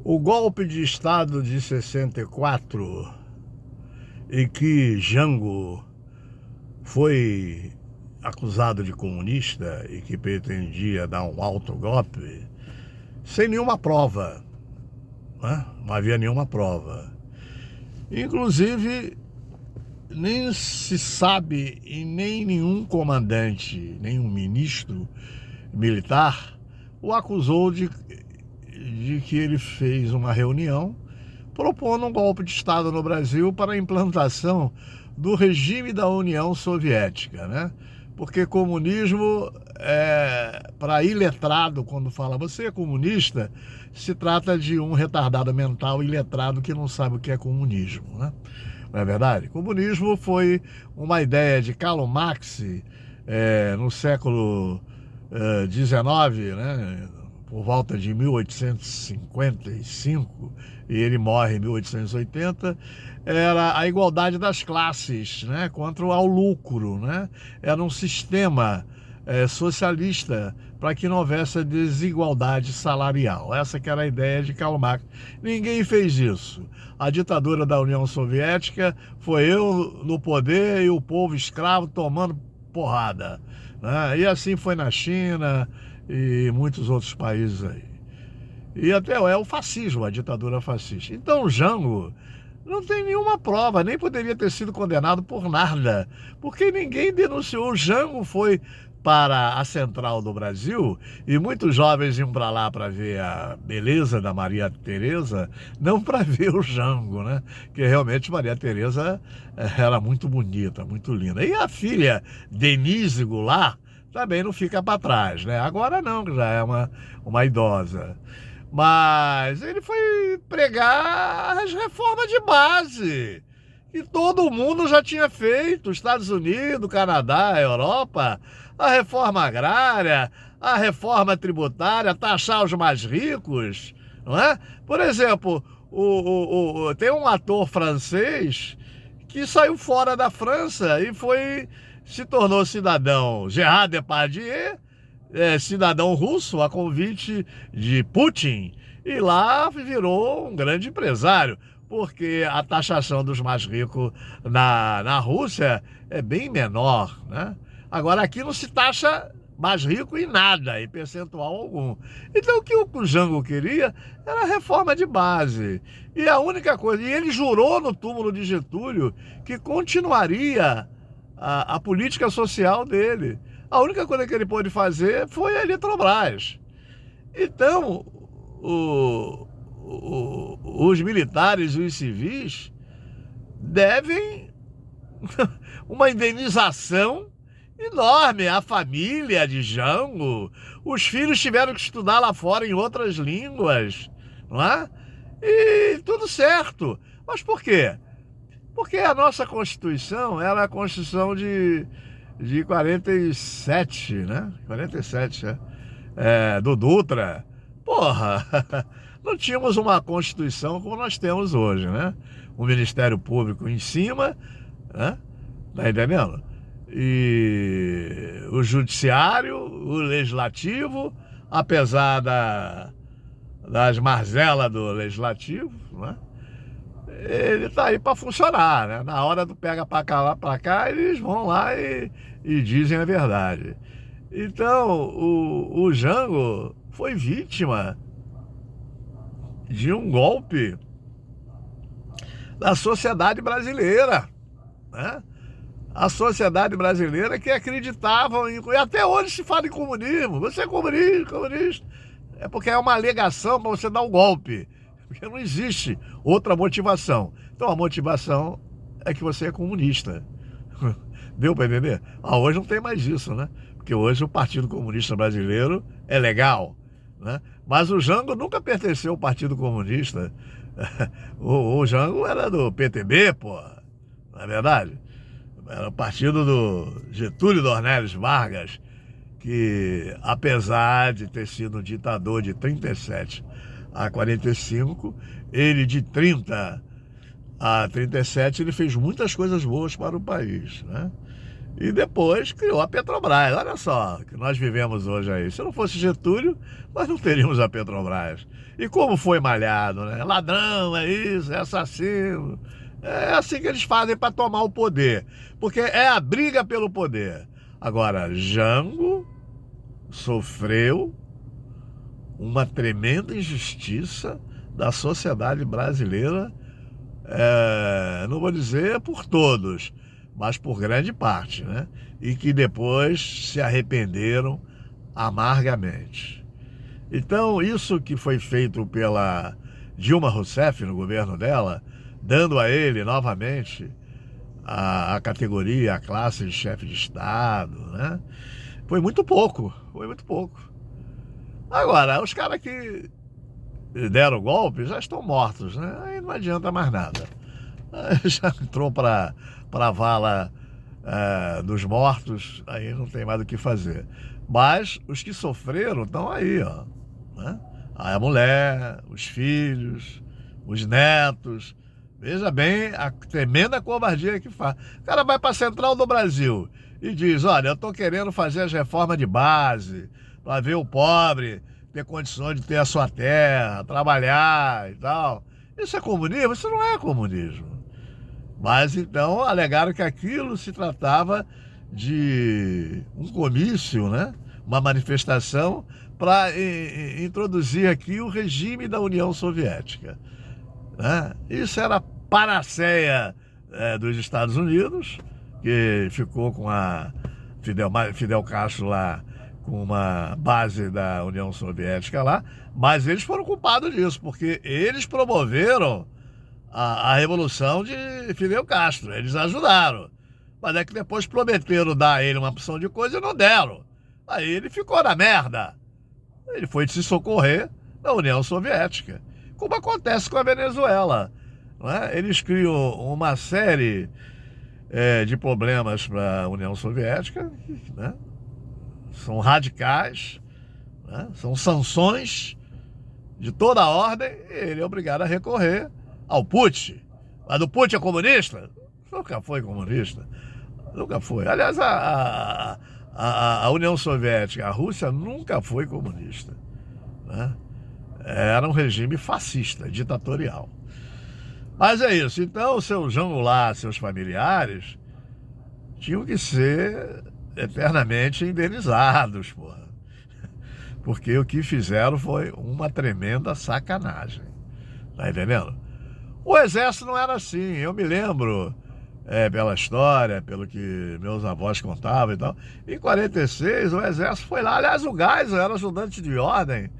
O golpe de Estado de 64, em que Jango foi acusado de comunista e que pretendia dar um alto golpe, sem nenhuma prova, né? Não havia nenhuma prova. Inclusive, nem se sabe e nem nenhum comandante, nenhum ministro militar o acusou de que ele fez uma reunião propondo um golpe de Estado no Brasil para a implantação do regime da União Soviética, né? Porque comunismo, para iletrado, quando fala você é comunista, se trata de um retardado mental iletrado que não sabe o que é comunismo, né? Não é verdade? Comunismo foi uma ideia de Karl Marx no século XIX, né? Por volta de 1855, e ele morre em 1880, era a igualdade das classes, né, contra o lucro, né? Era um sistema socialista para que não houvesse desigualdade salarial. Essa que era a ideia de Karl Marx. Ninguém fez isso. A ditadura da União Soviética foi eu no poder e o povo escravo tomando porrada, né? E assim foi na China e muitos outros países aí. E até o fascismo, a ditadura fascista. Então o Jango não tem nenhuma prova, nem poderia ter sido condenado por nada, porque ninguém denunciou. O Jango foi para a Central do Brasil e muitos jovens iam para lá para ver a beleza da Maria Teresa, não para ver o Jango, né? Que realmente Maria Teresa era muito bonita, muito linda. E a filha Denise Goulart também não fica para trás, né? Agora não, que já é uma idosa. Mas ele foi pregar as reformas de base, que todo mundo já tinha feito, Estados Unidos, Canadá, Europa, a reforma agrária, a reforma tributária, taxar os mais ricos, não é? Por exemplo, tem um ator francês que saiu fora da França e se tornou cidadão, Gérard Depardieu, cidadão russo a convite de Putin, e lá virou um grande empresário, porque a taxação dos mais ricos na Rússia é bem menor, né? Agora aqui não se taxa mais rico em nada, em percentual algum. Então o que o Jango queria era reforma de base. E a única coisa, e ele jurou no túmulo de Getúlio que continuaria a política social dele. A única coisa que ele pôde fazer foi a Eletrobras. Então, os militares e os civis devem uma indenização enorme à família de Jango. Os filhos tiveram que estudar lá fora em outras línguas, não é? E tudo certo. Mas por quê? Porque a nossa Constituição era a Constituição de 47, né? 47, do Dutra. Porra, não tínhamos uma Constituição como nós temos hoje, né? O Ministério Público em cima, né? Tá entendendo? E o Judiciário, o Legislativo, apesar das mazelas do Legislativo, né? Ele tá aí para funcionar, né? Na hora do pega para cá, lá para cá, eles vão lá e dizem a verdade. Então, o Jango foi vítima de um golpe da sociedade brasileira, né? A sociedade brasileira que acreditavam em... E até hoje se fala em comunismo. Você é comunista, comunista. É porque é uma alegação para você dar um golpe. Porque não existe outra motivação. Então a motivação é que você é comunista. Deu para entender? Hoje não tem mais isso, né? Porque hoje o Partido Comunista Brasileiro é legal, né? Mas o Jango nunca pertenceu ao Partido Comunista. O Jango era do PTB, pô. Não é verdade? Era o partido do Getúlio Dornelles Vargas, que apesar de ter sido um ditador de 37 a 45, ele de 30 a 37, ele fez muitas coisas boas para o país, né? E depois criou a Petrobras. Olha só o que nós vivemos hoje aí. Se não fosse Getúlio, nós não teríamos a Petrobras. E como foi malhado, né? Ladrão, é isso, é assassino. É assim que eles fazem para tomar o poder. Porque é a briga pelo poder. Agora, Jango sofreu uma tremenda injustiça da sociedade brasileira, não vou dizer por todos, mas por grande parte, né? E que depois se arrependeram amargamente. Então, isso que foi feito pela Dilma Rousseff no governo dela, dando a ele novamente a categoria, a classe de chefe de Estado, né? Foi muito pouco, foi muito pouco. Agora, os caras que deram o golpe já estão mortos, né? Aí não adianta mais nada. Aí já entrou para a vala dos mortos, aí não tem mais o que fazer. Mas os que sofreram estão aí, ó, né? A mulher, os filhos, os netos. Veja bem a tremenda covardia que faz. O cara vai para a Central do Brasil e diz, olha, eu estou querendo fazer as reformas de base para ver o pobre ter condições de ter a sua terra, trabalhar e tal. Isso é comunismo? Isso não é comunismo. Mas então alegaram que aquilo se tratava de um comício, né? Uma manifestação para introduzir aqui o regime da União Soviética, né? Isso era a panaceia dos Estados Unidos, que ficou com a Fidel Castro lá com uma base da União Soviética lá, mas eles foram culpados disso, porque eles promoveram a revolução de Fidel Castro, eles ajudaram. Mas é que depois prometeram dar a ele uma opção de coisa e não deram. Aí ele ficou na merda. Ele foi se socorrer da União Soviética, como acontece com a Venezuela, não é? Eles criam uma série de problemas para a União Soviética, né? São radicais, né? São sanções de toda a ordem, e ele é obrigado a recorrer ao Putin. Mas o Putin é comunista? Nunca foi comunista. Nunca foi. Aliás, a União Soviética, a Rússia, nunca foi comunista, né? Era um regime fascista, ditatorial. Mas é isso. Então, o seu Jango lá, seus familiares, tinham que ser eternamente indenizados, porra. Porque o que fizeram foi uma tremenda sacanagem. Tá entendendo? O exército não era assim. Eu me lembro, pela história, pelo que meus avós contavam e tal. Em 46, o exército foi lá. Aliás, o Geisel era ajudante de ordem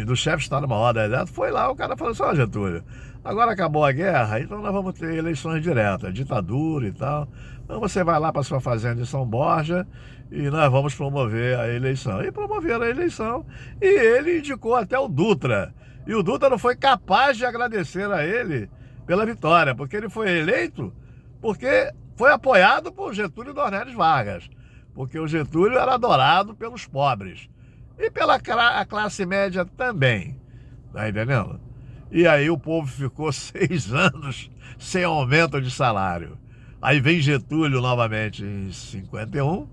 do chefe de Estado-Maior do Exército. Foi lá, o cara falou assim, ó, Getúlio, agora acabou a guerra, então nós vamos ter eleições diretas, ditadura e tal. Então você vai lá para sua fazenda em São Borja e nós vamos promover a eleição. E promoveram a eleição. E ele indicou até o Dutra. E o Dutra não foi capaz de agradecer a ele pela vitória, porque ele foi eleito porque foi apoiado por Getúlio Dornelles Vargas. Porque o Getúlio era adorado pelos pobres. E pela classe média também. Tá entendendo? E aí o povo ficou 6 anos sem aumento de salário. Aí vem Getúlio novamente em 51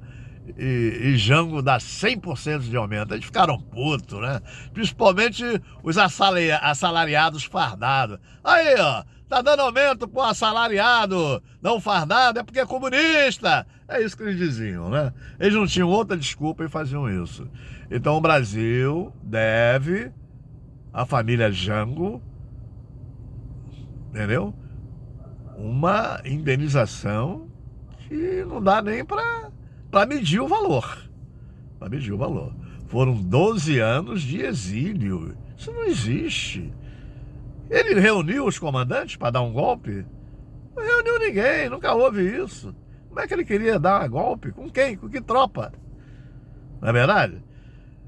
e Jango dá 100% de aumento. Eles ficaram putos, né? Principalmente os assalariados fardados. Aí, ó, tá dando aumento pro assalariado não fardado, é porque é comunista. É isso que eles diziam, né? Eles não tinham outra desculpa e faziam isso. Então o Brasil deve à família Jango, entendeu? Uma indenização que não dá nem para medir o valor. Para medir o valor. Foram 12 anos de exílio. Isso não existe. Ele reuniu os comandantes para dar um golpe? Não reuniu ninguém, nunca houve isso. Como é que ele queria dar um golpe? Com quem? Com que tropa? Não é verdade?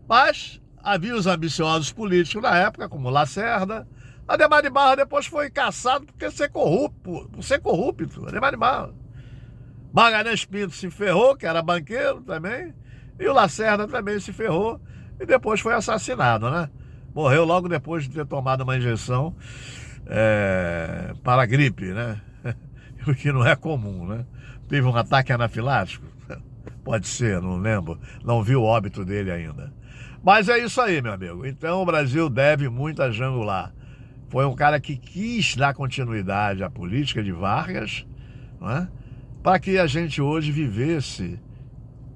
Mas havia os ambiciosos políticos na época, como Lacerda. Adhemar de Barros depois foi caçado por ser corrupto. Adhemar de Barros. Magalhães Pinto se ferrou, que era banqueiro também. E o Lacerda também se ferrou. E depois foi assassinado, né? Morreu logo depois de ter tomado uma injeção para a gripe, né? O que não é comum, né? Teve um ataque anafilático? Pode ser, não lembro. Não vi o óbito dele ainda. Mas é isso aí, meu amigo. Então o Brasil deve muito a Jango Goulart. Foi um cara que quis dar continuidade à política de Vargas, não é? Para que a gente hoje vivesse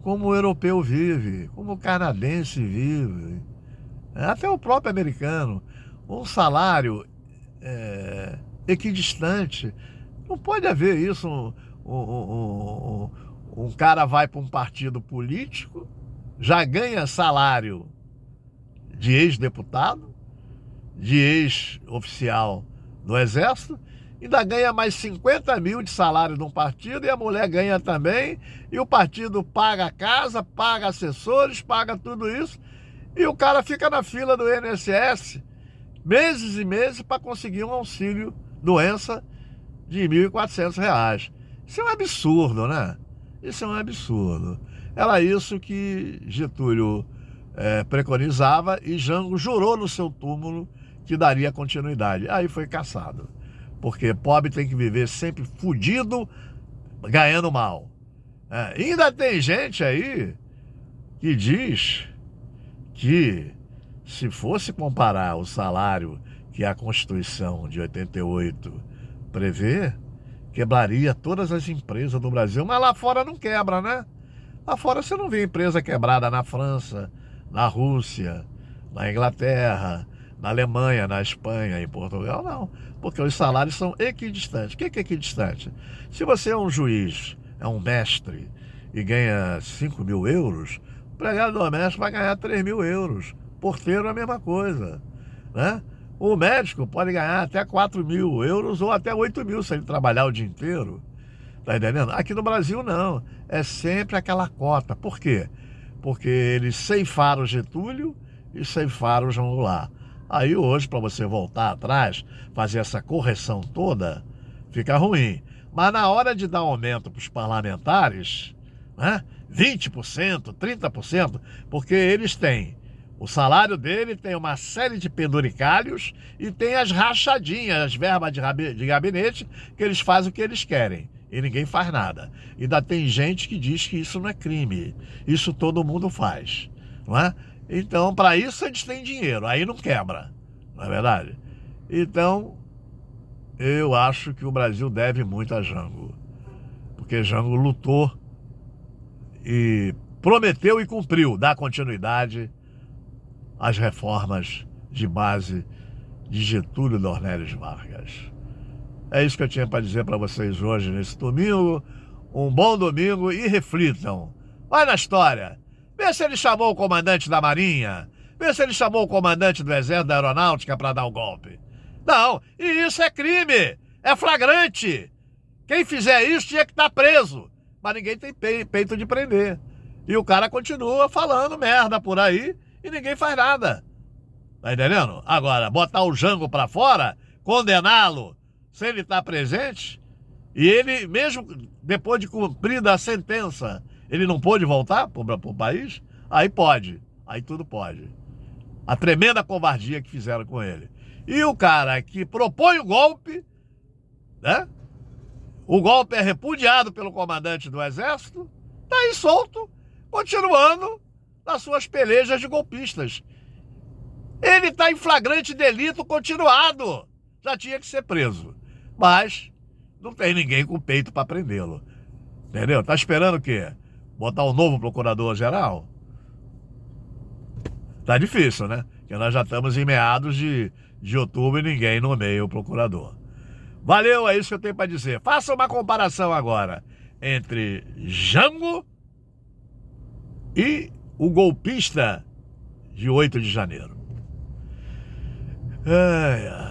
como o europeu vive, como o canadense vive, até o próprio americano. Um salário equidistante. Não pode haver isso. Um cara vai para um partido político, já ganha salário de ex-deputado, de ex-oficial do Exército, ainda ganha mais 50 mil de salário de um partido, e a mulher ganha também, e o partido paga a casa, paga assessores, paga tudo isso, e o cara fica na fila do INSS meses e meses para conseguir um auxílio doença de R$ 1.400. Isso é um absurdo, né? Isso é um absurdo. Era isso que Getúlio preconizava, e Jango jurou no seu túmulo que daria continuidade. Aí foi caçado. Porque pobre tem que viver sempre fudido, ganhando mal. Ainda tem gente aí que diz que, se fosse comparar o salário que a Constituição de 88 prevê, quebraria todas as empresas do Brasil. Mas lá fora não quebra, né? Lá fora você não vê empresa quebrada na França, na Rússia, na Inglaterra, na Alemanha, na Espanha, em Portugal, não. Porque os salários são equidistantes. O que é equidistante? Se você é um juiz, é um mestre, e ganha 5 mil euros, o empregado doméstico vai ganhar 3 mil euros. Porteiro é a mesma coisa, né? O médico pode ganhar até 4 mil euros ou até 8 mil se ele trabalhar o dia inteiro. Tá entendendo? Aqui no Brasil não. É sempre aquela cota. Por quê? Porque eles ceifaram Getúlio e ceifaram o Jango Goulart. Aí hoje, para você voltar atrás, fazer essa correção toda, fica ruim. Mas na hora de dar aumento para os parlamentares, né, 20%, 30%, porque eles têm, o salário dele tem uma série de penduricalhos e tem as rachadinhas, as verbas de gabinete, que eles fazem o que eles querem. E ninguém faz nada. Ainda tem gente que diz que isso não é crime. Isso todo mundo faz, não é? Então, para isso eles têm dinheiro. Aí não quebra, não é verdade? Então, eu acho que o Brasil deve muito a Jango. Porque Jango lutou e prometeu e cumpriu dar continuidade às reformas de base de Getúlio Dornelles Vargas. É isso que eu tinha para dizer para vocês hoje, nesse domingo. Um bom domingo, e reflitam. Vai na história. Vê se ele chamou o comandante da Marinha. Vê se ele chamou o comandante do Exército, da Aeronáutica, para dar o golpe. Não, e isso é crime. É flagrante. Quem fizer isso tinha que estar preso. Mas ninguém tem peito de prender. E o cara continua falando merda por aí e ninguém faz nada. Tá entendendo? Agora, botar o Jango para fora, condená-lo, se ele está presente, e ele, mesmo depois de cumprida a sentença, ele não pôde voltar para o país, aí pode, aí tudo pode. A tremenda covardia que fizeram com ele. E o cara que propõe o golpe, né? O golpe é repudiado pelo comandante do Exército, tá aí solto, continuando nas suas pelejas de golpistas. Ele está em flagrante delito continuado. Já tinha que ser preso. Mas não tem ninguém com peito para prendê-lo. Entendeu? Tá esperando o quê? Botar um novo procurador-geral? Tá difícil, né? Porque nós já estamos em meados de outubro e ninguém nomeia o procurador. Valeu, é isso que eu tenho para dizer. Faça uma comparação agora entre Jango e o golpista de 8 de janeiro. Ai, ai.